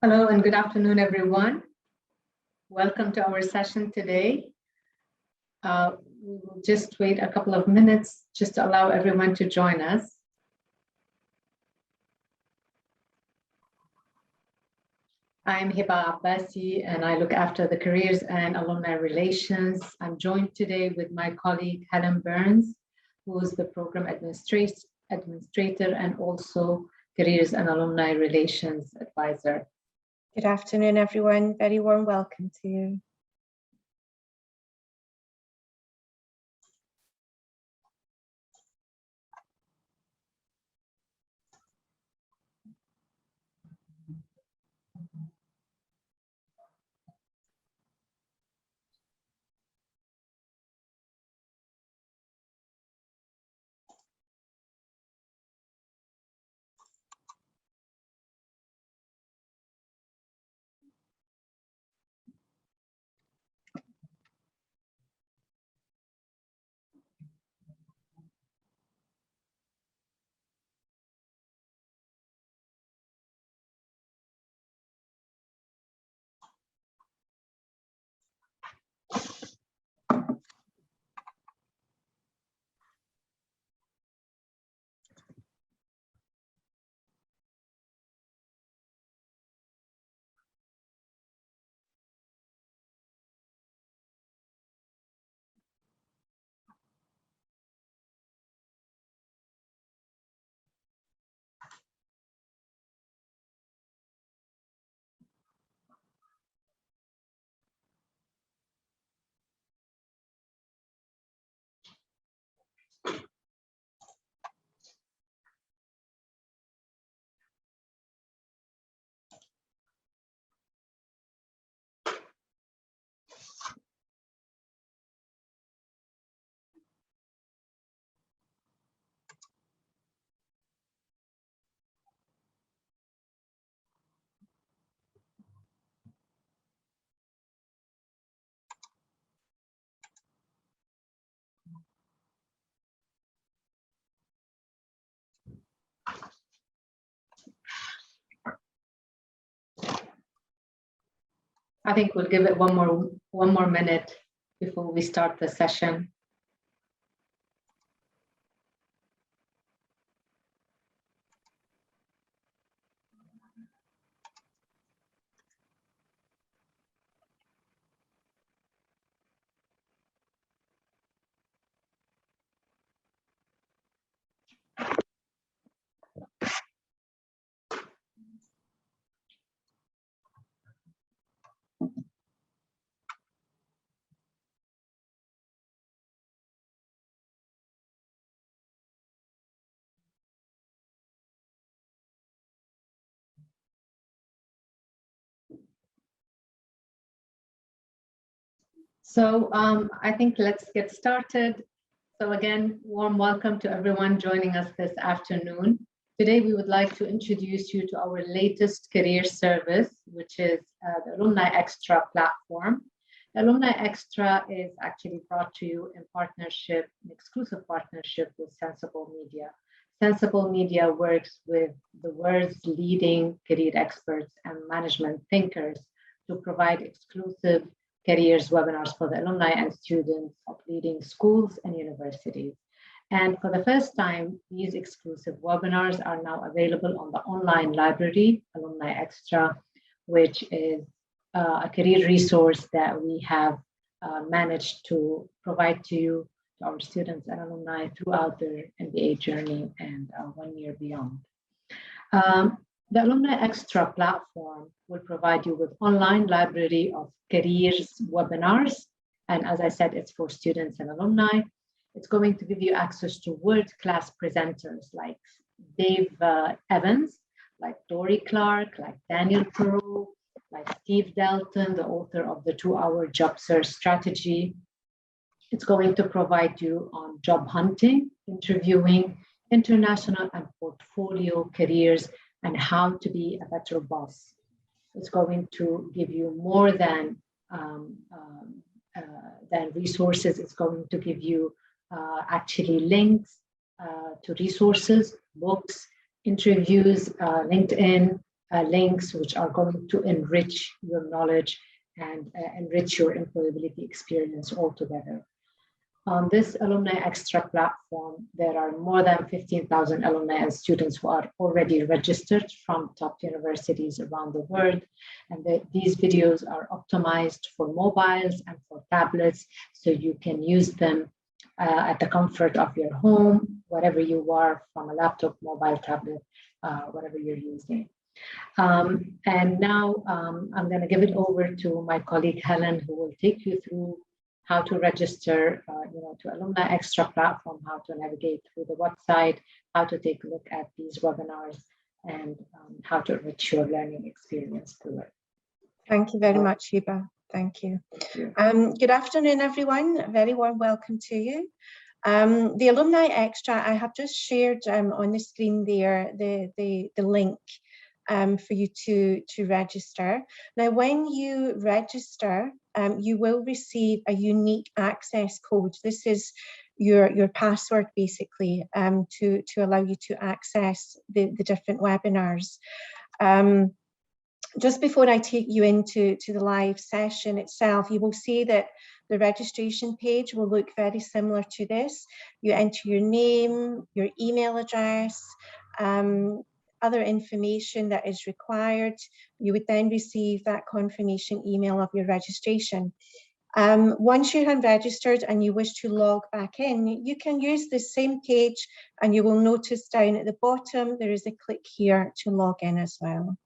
Hello and good afternoon, everyone. Welcome to our session today. We will just wait a couple of minutes just to allow everyone to join us. I'm Hiba Abbassi, and I look after the careers and alumni relations. I'm joined today with my colleague, Helen Burns, who is the program administrator and also careers and alumni relations advisor. Good afternoon, everyone. Very warm welcome to you. I think we'll give it one more minute before we start the session. So I think let's get started. So again, warm welcome to everyone joining us this afternoon. Today, we would like to introduce you to our latest career service, which is the AlumniExtra Platform. The AlumniExtra is actually brought to you in partnership, an exclusive partnership with Sensible Media. Sensible Media works with the world's leading career experts and management thinkers to provide exclusive careers webinars for the alumni and students of leading schools and universities. And for the first time, these exclusive webinars are now available on the online library, AlumniExtra, which is a career resource that we have managed to provide to you, to our students and alumni throughout their MBA journey and 1 year beyond. The AlumniExtra platform will provide you with online library of careers webinars. And as I said, it's for students and alumni. It's going to give you access to world-class presenters like Dave Evans, like Dory Clark, like Daniel Perot, like Steve Dalton, the author of the 2-Hour Job Search Strategy. It's going to provide you on job hunting, interviewing, international and portfolio careers, and how to be a better boss. It's going to give you more than resources. It's going to give you actually links to resources, books, interviews, LinkedIn, links which are going to enrich your knowledge and enrich your employability experience altogether. On this AlumniExtra platform, there are more than 15,000 alumni and students who are already registered from top universities around the world. And these videos are optimized for mobiles and for tablets, so you can use them at the comfort of your home, wherever you are, from a laptop, mobile, tablet, whatever you're using. And now I'm going to give it over to my colleague Helen, who will take you through how to register to AlumniExtra Platform, how to navigate through the website, how to take a look at these webinars, and how to enrich your learning experience through it. Thank you very much, Hiba. Thank you. Good afternoon, everyone. A very warm welcome to you. The AlumniExtra, I have just shared on the screen there the link for you to register. Now, when you register, you will receive a unique access code. This is your password, basically, to allow you to access the different webinars. Just before I take you into the live session itself, you will see that the registration page will look very similar to this. You enter your name, your email address, other information that is required. You would then receive that confirmation email of your registration. Once you have registered and you wish to log back in, you can use the same page, and you will notice down at the bottom there is a click here to log in as well.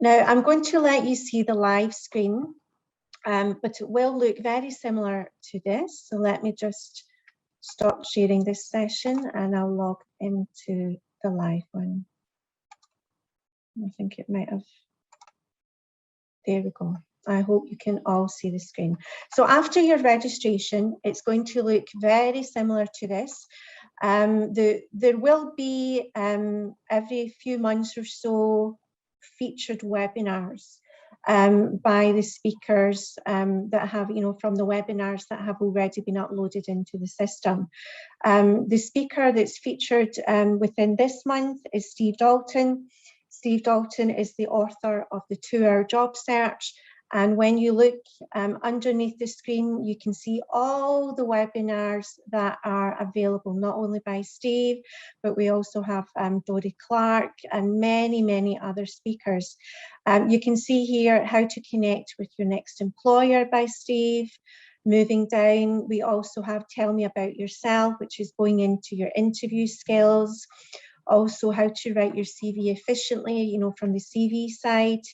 Now, I'm going to let you see the live screen, but it will look very similar to this. So let me just stop sharing this session and I'll log into the live one. I think it might have, there we go. I hope you can all see the screen. So after your registration, it's going to look very similar to this. There will be every few months or so featured webinars by the speakers that have, from the webinars that have already been uploaded into the system. The speaker that's featured within this month is Steve Dalton. Steve Dalton is the author of the 2-Hour Job Search. And when you look underneath the screen, you can see all the webinars that are available, not only by Steve, but we also have Dori Clark and many, many other speakers. You can see here how to connect with your next employer by Steve. Moving down, we also have Tell Me About Yourself, which is going into your interview skills. Also how to write your CV efficiently, from the CV side.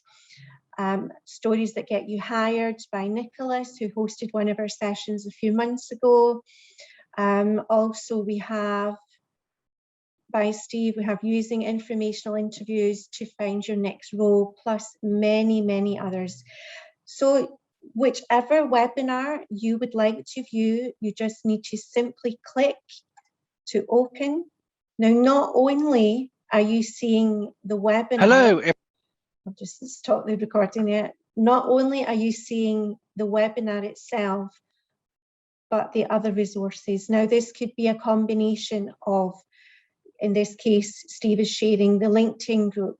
Stories That Get You Hired by Nicholas, who hosted one of our sessions a few months ago. Also, we have, by Steve, we have Using Informational Interviews to Find Your Next Role, plus many, many others. So whichever webinar you would like to view, you just need to simply click to open. Now, not only are you seeing the webinar, Hello. I'll just stop the recording yet. Not only are you seeing the webinar itself, but the other resources. Now, this could be a combination of, in this case, Steve is sharing the LinkedIn group.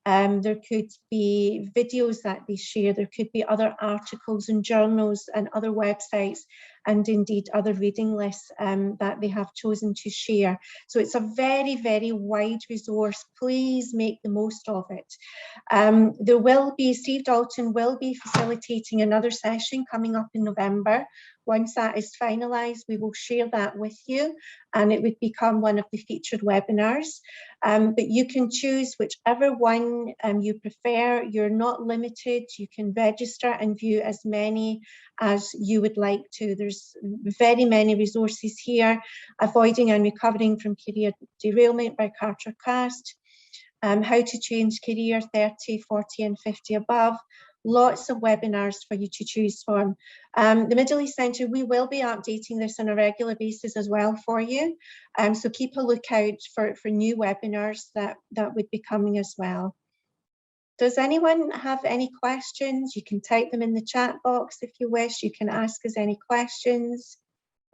There could be videos that they share. There could be other articles and journals and other websites, and indeed other reading lists that they have chosen to share. So it's a very, very wide resource. Please make the most of it. There will be, Steve Dalton will be facilitating another session coming up in November. Once that is finalised, we will share that with you, and it would become one of the featured webinars. But you can choose whichever one you prefer. You're not limited. You can register and view as many as you would like to. There's very many resources here. Avoiding and Recovering from Career Derailment by Carter Cast. How to Change Career 30, 40 and 50 above. Lots of webinars for you to choose from. The Middle East Centre, we will be updating this on a regular basis as well for you. So keep a lookout for new webinars that would be coming as well. Does anyone have any questions? You can type them in the chat box if you wish. You can ask us any questions.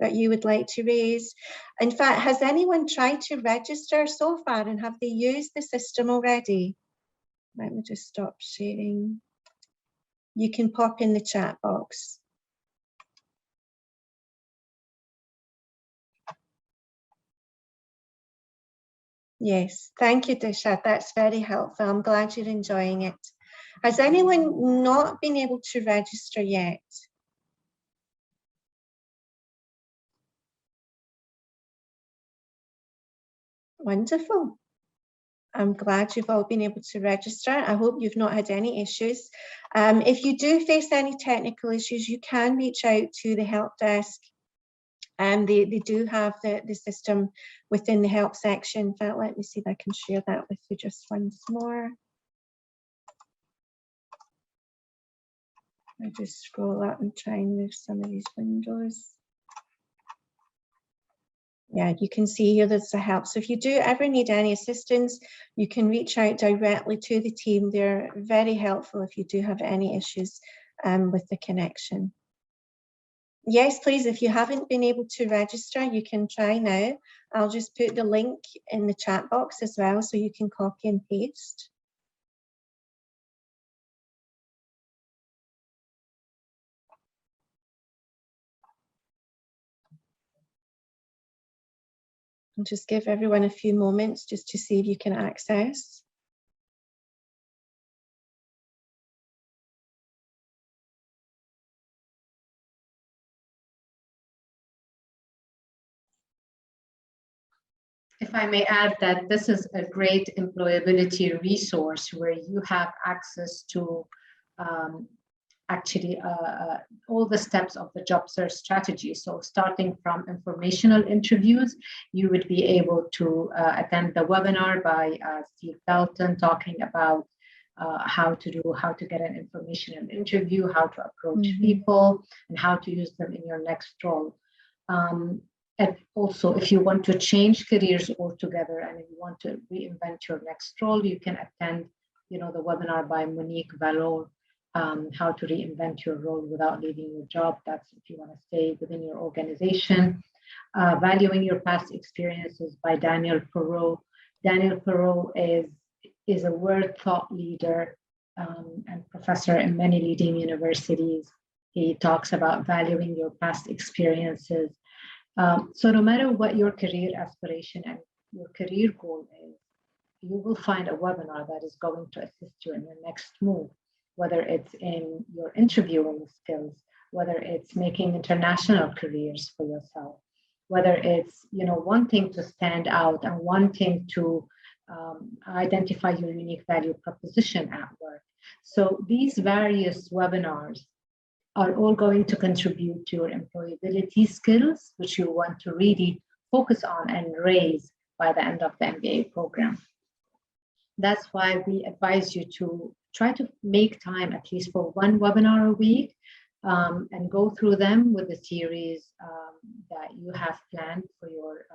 that you would like to raise. In fact, has anyone tried to register so far, and have they used the system already? Let me just stop sharing. You can pop in the chat box. Yes, thank you, Dishad. That's very helpful. I'm glad you're enjoying it. Has anyone not been able to register yet? Wonderful. I'm glad you've all been able to register. I hope you've not had any issues. If you do face any technical issues, you can reach out to the help desk. They do have the system within the help section. In fact, let me see if I can share that with you just once more. I just scroll up and try and move some of these windows. Yeah, you can see here there's a help. So if you do ever need any assistance, you can reach out directly to the team. They're very helpful if you do have any issues with the connection. Yes, please, if you haven't been able to register, you can try now. I'll just put the link in the chat box as well, so you can copy and paste. And just give everyone a few moments just to see if you can access. If I may add that this is a great employability resource where you have access to actually all the steps of the job search strategy. So starting from informational interviews, you would be able to attend the webinar by Steve Belton talking about how to get an informational interview, how to approach people, and how to use them in your next role. And also, if you want to change careers altogether and you want to reinvent your next role, you can attend, the webinar by Monique Valor, how to reinvent your role without leaving your job. That's if you want to stay within your organization. Valuing your past experiences by Daniel Perot. Daniel Perot is a world thought leader and professor in many leading universities. He talks about valuing your past experiences. So no matter what your career aspiration and your career goal is, you will find a webinar that is going to assist you in your next move, whether it's in your interviewing skills, whether it's making international careers for yourself, whether it's wanting to stand out and wanting to identify your unique value proposition at work. So these various webinars are all going to contribute to your employability skills, which you want to really focus on and raise by the end of the MBA program. That's why we advise you to try to make time at least for one webinar a week and go through them with the series that you have planned for your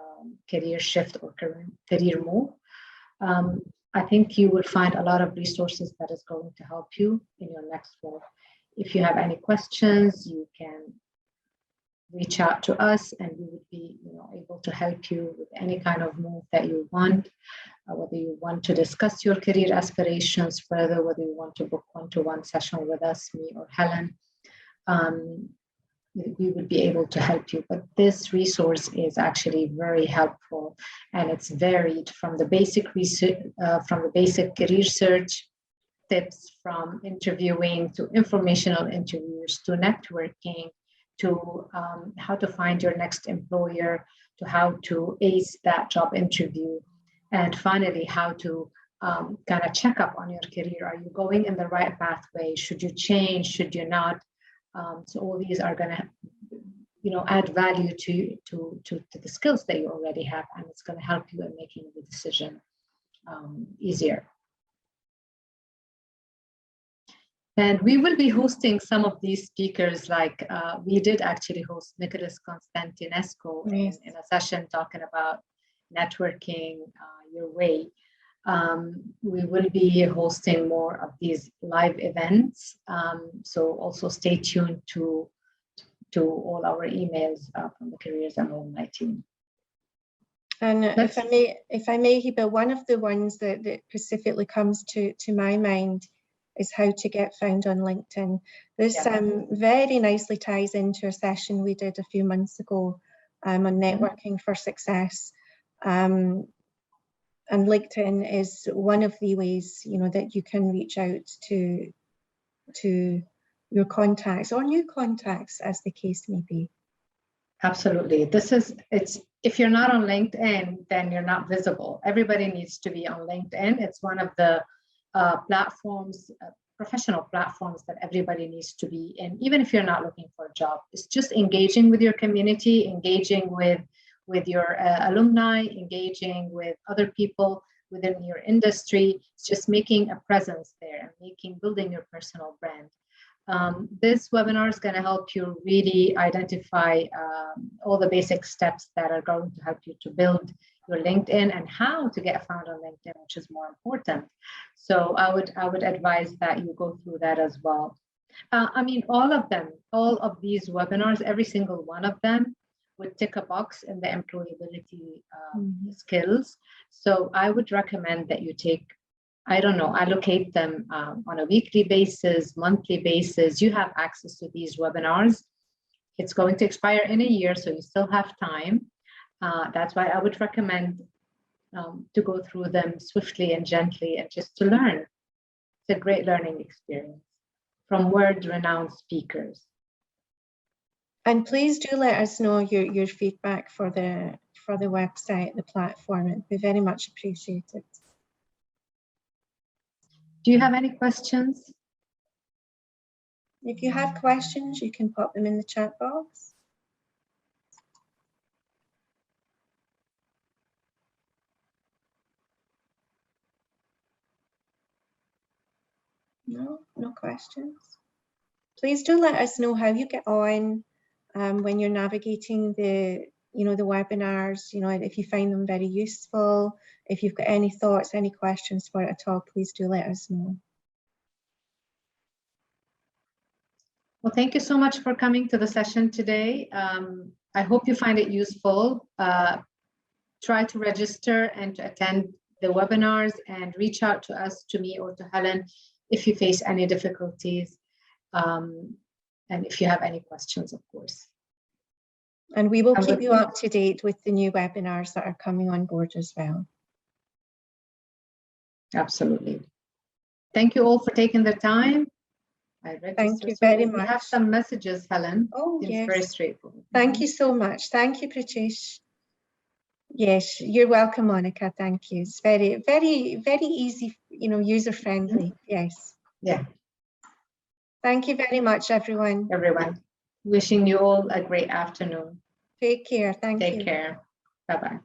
career shift or career move. I think you will find a lot of resources that is going to help you in your next move. If you have any questions, you can reach out to us and we would be able to help you with any kind of move that you want, whether you want to discuss your career aspirations further, whether you want to book one-to-one session with us, me or Helen, we would be able to help you. But this resource is actually very helpful and it's varied from the basic research, from the basic career search tips, from interviewing to informational interviews to networking to how to find your next employer, to how to ace that job interview, and finally how to kind of check up on your career. Are you going in the right pathway? Should you change? Should you not? So all these are going to add value to the skills that you already have, and it's going to help you in making the decision easier. And we will be hosting some of these speakers, like we did actually host Nicholas Constantinescu in a session talking about networking your way. We will be hosting more of these live events. So also stay tuned to to all our emails from the Careers and Alumni team. And if I may, Hiba, one of the ones that specifically comes to my mind is how to get found on LinkedIn. This very nicely ties into a session we did a few months ago on networking for success. And LinkedIn is one of the ways, you know, that you can reach out to your contacts or new contacts, as the case may be. Absolutely. If you're not on LinkedIn, then you're not visible. Everybody needs to be on LinkedIn. It's one of the platforms, professional platforms that everybody needs to be in, even if you're not looking for a job. It's just engaging with your community, engaging with your alumni, engaging with other people within your industry. It's just making a presence there and building your personal brand. This webinar is going to help you really identify all the basic steps that are going to help you to build your LinkedIn and how to get found on LinkedIn, which is more important. So I would advise that you go through that as well. I mean, all of these webinars, every single one of them would tick a box in the employability skills. So I would recommend that you take, I don't know, allocate them on a weekly basis, monthly basis. You have access to these webinars. It's going to expire in a year, so you still have time. That's why I would recommend to go through them swiftly and gently and just to learn. It's a great learning experience from world-renowned speakers. And please do let us know your feedback for the website, the platform. It'd be very much appreciated. Do you have any questions? If you have questions, you can pop them in the chat box. No questions. Please do let us know how you get on when you're navigating the webinars. You know, if you find them very useful, if you've got any thoughts, any questions for it at all, please do let us know. Well, thank you so much for coming to the session today. I hope you find it useful. Try to register and to attend the webinars and reach out to us, to me or to Helen, if you face any difficulties and if you have any questions, of course. And we will keep you up to date with the new webinars that are coming on board as well. Absolutely. Thank you all for taking the time. Thank you very much. We have some messages, Helen. Oh, yes. Very straightforward. Thank you so much. Thank you, Pratish. Yes, you're welcome, Monica. Thank you. It's very, very, very easy, you know, user-friendly. Yes. Yeah. Thank you very much, everyone. Wishing you all a great afternoon. Take care. Thank you. Take care. Bye-bye.